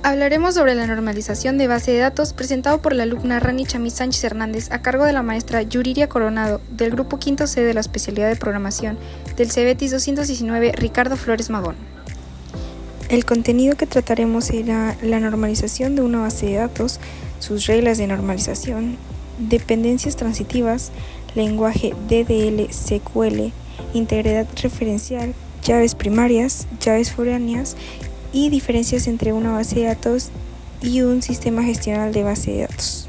Hablaremos sobre la normalización de base de datos presentado por la alumna Rani Chamis Sánchez Hernández a cargo de la maestra Yuriria Coronado del grupo 5C de la especialidad de programación del CEBETIS 219 Ricardo Flores Magón. El contenido que trataremos será la normalización de una base de datos, sus reglas de normalización, dependencias transitivas, lenguaje DDL-SQL, integridad referencial, llaves primarias, llaves foráneas y diferencias entre una base de datos y un sistema gestional de base de datos.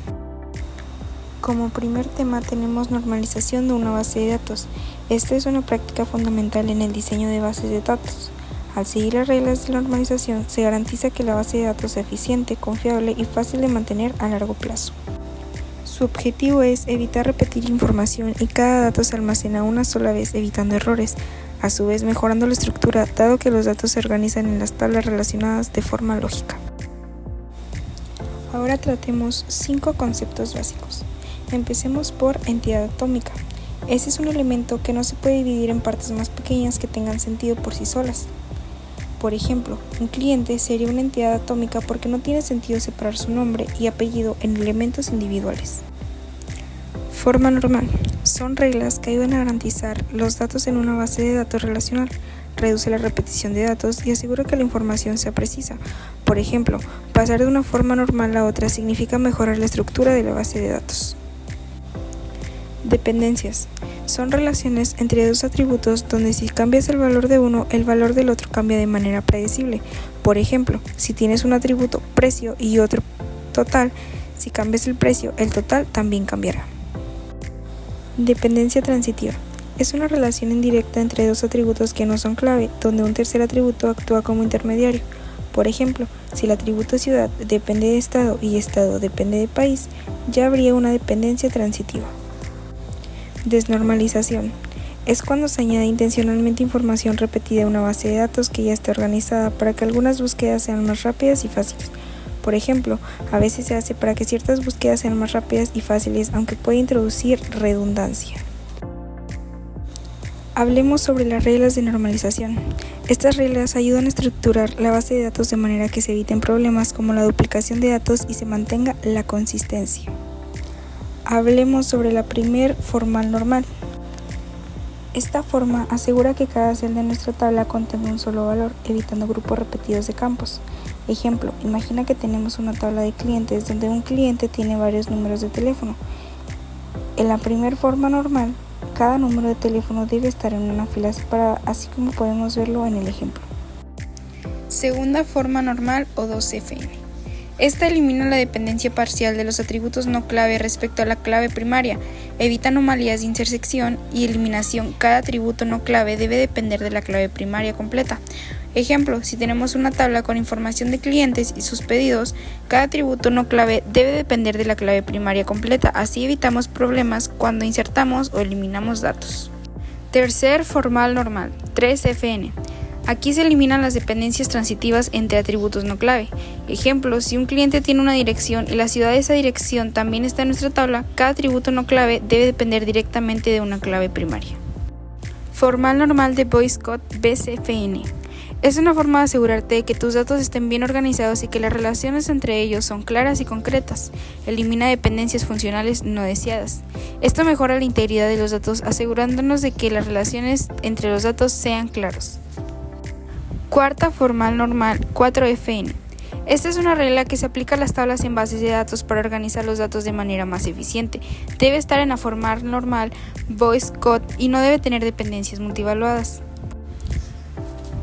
Como primer tema tenemos normalización de una base de datos. Esta es una práctica fundamental en el diseño de bases de datos. Al seguir las reglas de normalización se garantiza que la base de datos sea eficiente, confiable y fácil de mantener a largo plazo. Su objetivo es evitar repetir información y cada dato se almacena una sola vez evitando errores, a su vez mejorando la estructura dado que los datos se organizan en las tablas relacionadas de forma lógica. Ahora tratemos 5 conceptos básicos. Empecemos por entidad atómica. Ese es un elemento que no se puede dividir en partes más pequeñas que tengan sentido por sí solas. Por ejemplo, un cliente sería una entidad atómica porque no tiene sentido separar su nombre y apellido en elementos individuales. Forma normal. Son reglas que ayudan a garantizar los datos en una base de datos relacional, reduce la repetición de datos y asegura que la información sea precisa. Por ejemplo, pasar de una forma normal a otra significa mejorar la estructura de la base de datos. Dependencias. Son relaciones entre dos atributos donde si cambias el valor de uno, el valor del otro cambia de manera predecible. Por ejemplo, si tienes un atributo precio y otro total, si cambias el precio, el total también cambiará. Dependencia transitiva. Es una relación indirecta entre dos atributos que no son clave, donde un tercer atributo actúa como intermediario. Por ejemplo, si el atributo ciudad depende de estado y estado depende de país, ya habría una dependencia transitiva. Desnormalización. Es cuando se añade intencionalmente información repetida a una base de datos que ya está organizada para que algunas búsquedas sean más rápidas y fáciles. Por ejemplo, a veces se hace para que ciertas búsquedas sean más rápidas y fáciles, aunque puede introducir redundancia. Hablemos sobre las reglas de normalización. Estas reglas ayudan a estructurar la base de datos de manera que se eviten problemas como la duplicación de datos y se mantenga la consistencia. Hablemos sobre la primer formal normal. Esta forma asegura que cada celda de nuestra tabla contenga un solo valor, evitando grupos repetidos de campos. Ejemplo, imagina que tenemos una tabla de clientes donde un cliente tiene varios números de teléfono. En la primera forma normal, cada número de teléfono debe estar en una fila separada, así como podemos verlo en el ejemplo. Segunda forma normal o 2FN. Esta elimina la dependencia parcial de los atributos no clave respecto a la clave primaria, evita anomalías de intersección y eliminación. Cada atributo no clave debe depender de la clave primaria completa. Ejemplo, si tenemos una tabla con información de clientes y sus pedidos, cada atributo no clave debe depender de la clave primaria completa, así evitamos problemas cuando insertamos o eliminamos datos. Tercer formal normal, 3FN. Aquí se eliminan las dependencias transitivas entre atributos no clave. Ejemplo, si un cliente tiene una dirección y la ciudad de esa dirección también está en nuestra tabla, cada atributo no clave debe depender directamente de una clave primaria. Formal normal de Boyce Codd BCFN. Es una forma de asegurarte de que tus datos estén bien organizados y que las relaciones entre ellos son claras y concretas. Elimina dependencias funcionales no deseadas. Esto mejora la integridad de los datos, asegurándonos de que las relaciones entre los datos sean claros. Cuarta formal normal 4FN. Esta es una regla que se aplica a las tablas en bases de datos para organizar los datos de manera más eficiente. Debe estar en la formal normal Boyce Codd y no debe tener dependencias multivaluadas.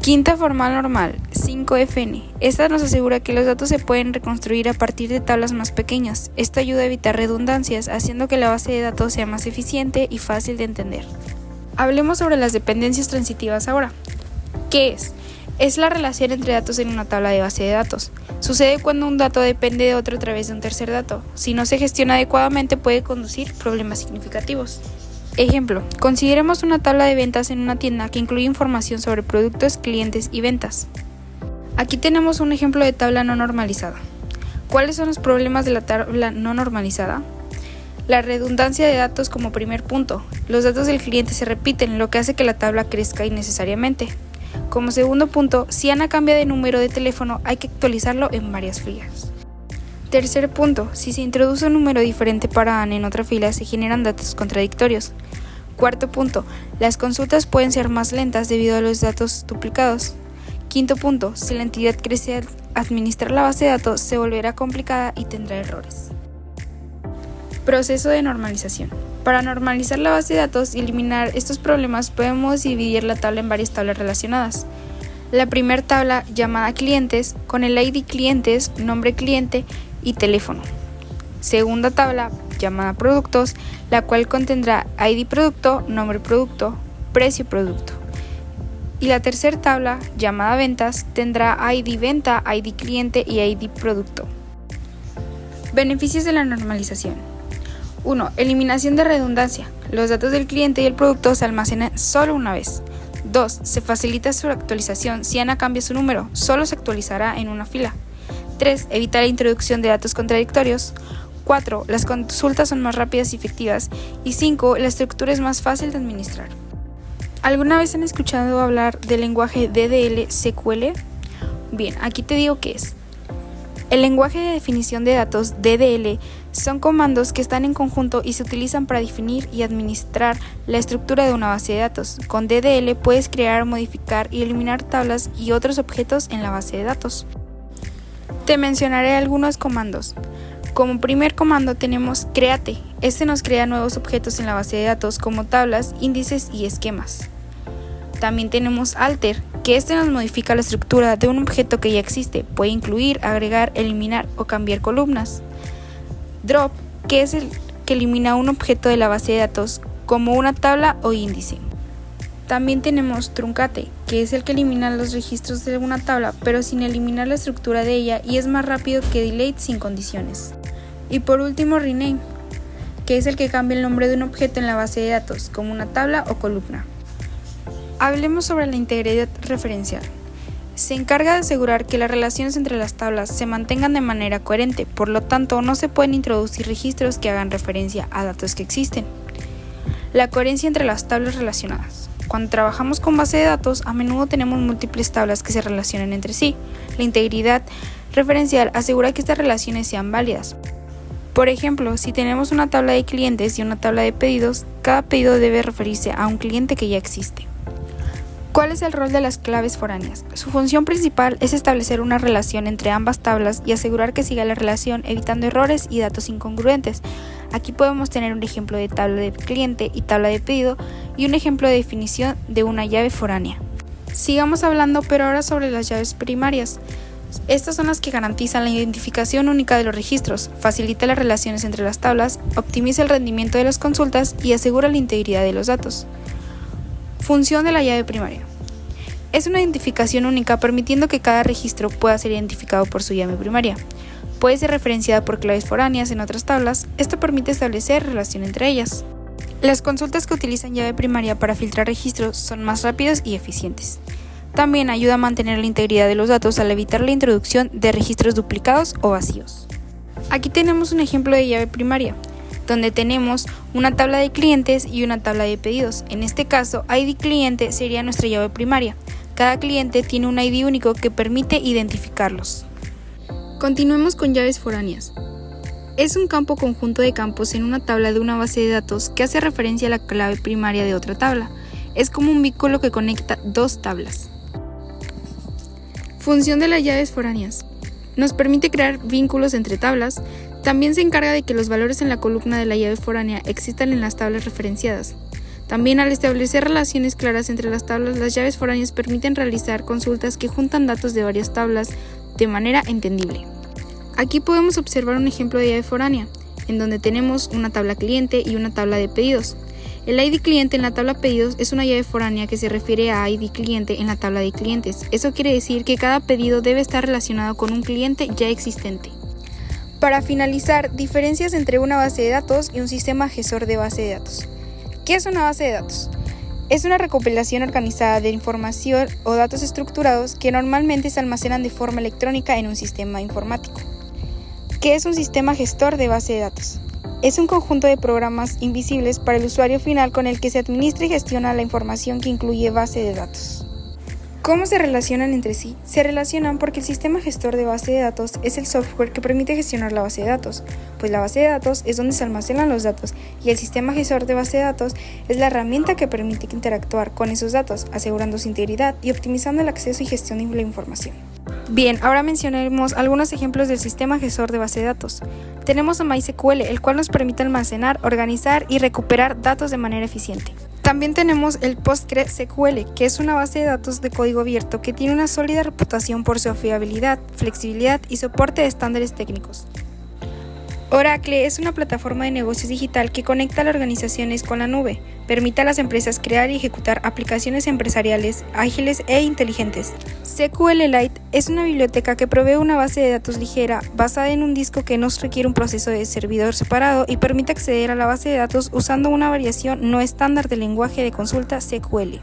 Quinta formal normal 5FN. Esta nos asegura que los datos se pueden reconstruir a partir de tablas más pequeñas. Esto ayuda a evitar redundancias, haciendo que la base de datos sea más eficiente y fácil de entender. Hablemos sobre las dependencias transitivas ahora. ¿Qué es? Es la relación entre datos en una tabla de base de datos. Sucede cuando un dato depende de otro a través de un tercer dato. Si no se gestiona adecuadamente puede conducir problemas significativos. Ejemplo, consideremos una tabla de ventas en una tienda que incluye información sobre productos, clientes y ventas. Aquí tenemos un ejemplo de tabla no normalizada. ¿Cuáles son los problemas de la tabla no normalizada? La redundancia de datos como primer punto. Los datos del cliente se repiten, lo que hace que la tabla crezca innecesariamente. Como segundo punto, si Ana cambia de número de teléfono, hay que actualizarlo en varias filas. Tercer punto, si se introduce un número diferente para Ana en otra fila, se generan datos contradictorios. Cuarto punto, las consultas pueden ser más lentas debido a los datos duplicados. Quinto punto, si la entidad crece al administrar la base de datos, se volverá complicada y tendrá errores. Proceso de normalización. Para normalizar la base de datos y eliminar estos problemas, podemos dividir la tabla en varias tablas relacionadas. La primera tabla, llamada clientes, con el ID clientes, nombre cliente y teléfono. Segunda tabla, llamada productos, la cual contendrá ID producto, nombre producto, precio producto. Y la tercera tabla, llamada ventas, tendrá ID venta, ID cliente y ID producto. Beneficios de la normalización. 1. Eliminación de redundancia. Los datos del cliente y el producto se almacenan solo una vez. 2. Se facilita su actualización. Si Ana cambia su número, solo se actualizará en una fila. 3. Evita la introducción de datos contradictorios. 4. Las consultas son más rápidas y efectivas. Y 5. La estructura es más fácil de administrar. ¿Alguna vez han escuchado hablar del lenguaje DDL-SQL? Bien, aquí te digo qué es. El lenguaje de definición de datos DDL son comandos que están en conjunto y se utilizan para definir y administrar la estructura de una base de datos. Con DDL puedes crear, modificar y eliminar tablas y otros objetos en la base de datos. Te mencionaré algunos comandos. Como primer comando tenemos create. Este nos crea nuevos objetos en la base de datos como tablas, índices y esquemas. También tenemos alter, que este nos modifica la estructura de un objeto que ya existe. Puede incluir, agregar, eliminar o cambiar columnas. Drop, que es el que elimina un objeto de la base de datos como una tabla o índice. También tenemos truncate, que es el que elimina los registros de una tabla pero sin eliminar la estructura de ella y es más rápido que delete sin condiciones. Y por último rename, que es el que cambia el nombre de un objeto en la base de datos como una tabla o columna. Hablemos sobre la integridad referencial. Se encarga de asegurar que las relaciones entre las tablas se mantengan de manera coherente, por lo tanto no se pueden introducir registros que hagan referencia a datos que existen. La coherencia entre las tablas relacionadas. Cuando trabajamos con base de datos, a menudo tenemos múltiples tablas que se relacionan entre sí. La integridad referencial asegura que estas relaciones sean válidas. Por ejemplo, si tenemos una tabla de clientes y una tabla de pedidos, cada pedido debe referirse a un cliente que ya existe. ¿Cuál es el rol de las claves foráneas? Su función principal es establecer una relación entre ambas tablas y asegurar que siga la relación evitando errores y datos incongruentes. Aquí podemos tener un ejemplo de tabla de cliente y tabla de pedido y un ejemplo de definición de una llave foránea. Sigamos hablando pero ahora sobre las llaves primarias. Estas son las que garantizan la identificación única de los registros, facilita las relaciones entre las tablas, optimiza el rendimiento de las consultas y asegura la integridad de los datos. Función de la llave primaria. Es una identificación única permitiendo que cada registro pueda ser identificado por su llave primaria. Puede ser referenciada por claves foráneas en otras tablas. Esto permite establecer relación entre ellas. Las consultas que utilizan llave primaria para filtrar registros son más rápidas y eficientes. También ayuda a mantener la integridad de los datos al evitar la introducción de registros duplicados o vacíos. Aquí tenemos un ejemplo de llave primaria, donde tenemos una tabla de clientes y una tabla de pedidos. En este caso, ID cliente sería nuestra llave primaria. Cada cliente tiene un ID único que permite identificarlos. Continuemos con llaves foráneas. Es un campo conjunto de campos en una tabla de una base de datos que hace referencia a la clave primaria de otra tabla. Es como un vínculo que conecta dos tablas. Función de las llaves foráneas. Nos permite crear vínculos entre tablas. También se encarga de que los valores en la columna de la llave foránea existan en las tablas referenciadas. También al establecer relaciones claras entre las tablas, las llaves foráneas permiten realizar consultas que juntan datos de varias tablas de manera entendible. Aquí podemos observar un ejemplo de llave foránea, en donde tenemos una tabla cliente y una tabla de pedidos. El ID cliente en la tabla pedidos es una llave foránea que se refiere a ID cliente en la tabla de clientes. Eso quiere decir que cada pedido debe estar relacionado con un cliente ya existente. Para finalizar, diferencias entre una base de datos y un sistema gestor de base de datos. ¿Qué es una base de datos? Es una recopilación organizada de información o datos estructurados que normalmente se almacenan de forma electrónica en un sistema informático. ¿Qué es un sistema gestor de base de datos? Es un conjunto de programas invisibles para el usuario final con el que se administra y gestiona la información que incluye base de datos. ¿Cómo se relacionan entre sí? Se relacionan porque el sistema gestor de base de datos es el software que permite gestionar la base de datos, pues la base de datos es donde se almacenan los datos y el sistema gestor de base de datos es la herramienta que permite interactuar con esos datos, asegurando su integridad y optimizando el acceso y gestión de la información. Bien, ahora mencionaremos algunos ejemplos del sistema gestor de base de datos. Tenemos a MySQL, el cual nos permite almacenar, organizar y recuperar datos de manera eficiente. También tenemos el PostgreSQL, que es una base de datos de código abierto que tiene una sólida reputación por su fiabilidad, flexibilidad y soporte de estándares técnicos. Oracle es una plataforma de negocios digital que conecta a las organizaciones con la nube, permite a las empresas crear y ejecutar aplicaciones empresariales ágiles e inteligentes. SQLite es una biblioteca que provee una base de datos ligera basada en un disco que no requiere un proceso de servidor separado y permite acceder a la base de datos usando una variación no estándar del lenguaje de consulta SQL.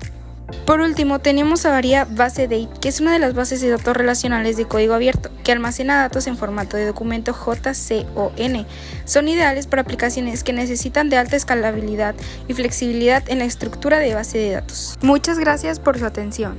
Por último, tenemos a VariaBaseDate, que es una de las bases de datos relacionales de código abierto, que almacena datos en formato de documento JSON. Son ideales para aplicaciones que necesitan de alta escalabilidad y flexibilidad en la estructura de base de datos. Muchas gracias por su atención.